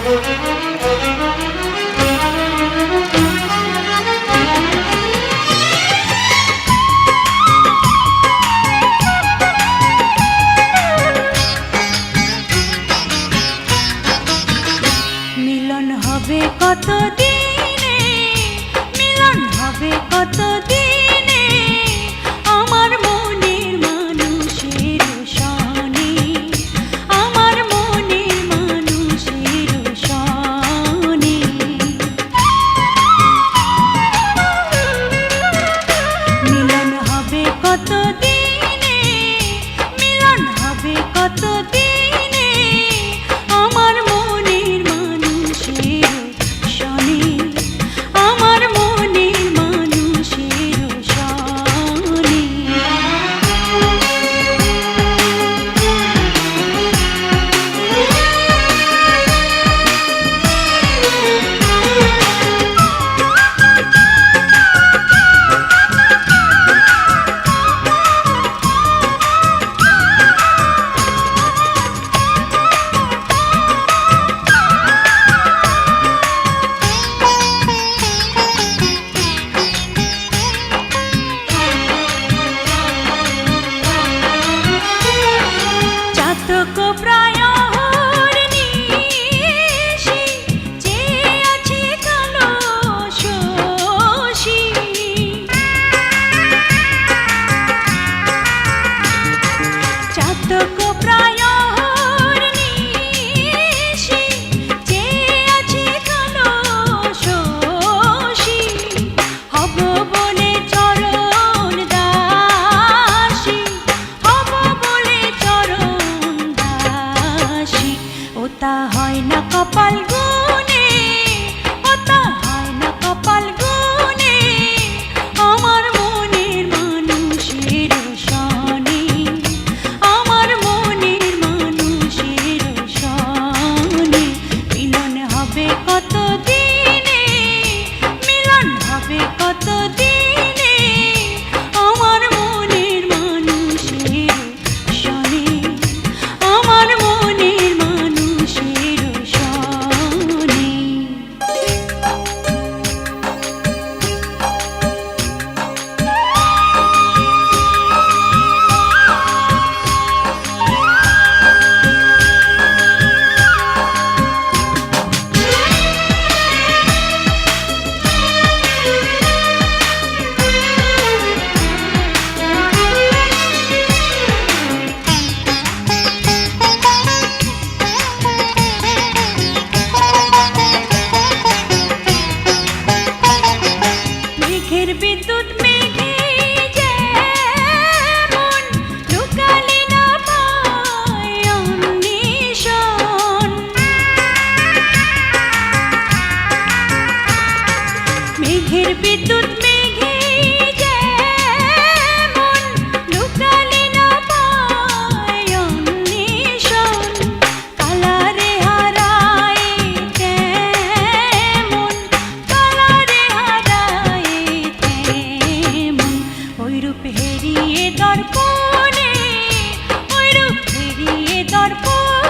মিলন হবে কত দিনে, মিলন হবে কত দিনে আমার মনের মানুষের সনে, আমার মনের মানুষের সনে। মিলন হবে কত দিনে, মিলন হবে কত দিনে আমার মনের মানুষের সনে, আমার মনের মানুষের সনে। চাতক প্রায় নিশি চেয়ে আছে কালো শশী, চাতক প্রায় নিশি চেয়ে আছে কালো শশী, হব বলে চরণ দাসী, হব বলে চরণ দাসী। ওটা হয় না কপাল গুনে, ওটা হয় না কপাল গুনে আমার মনের মানুষের সনে, আমার মনের মানুষের সনে। মিলন হবে কত দিনে, মিলন হবে কত দিনে আমার মনের মানুষের সনে, আমার মনের মানুষের সনে। মেঘের বিদ্যুৎ মেঘে যেমন লুকালে না পায় অন্বেষণ, মেঘের বিদ্যুৎ মেঘে যেমন লুকালে না পায় অন্বেষণ, কালারে হারায় তেমন, কালারে হারায় তেমন ওইরূপ হেরিয়ে দর্পণে, ওইরূপ হেরিয়ে দর্পণে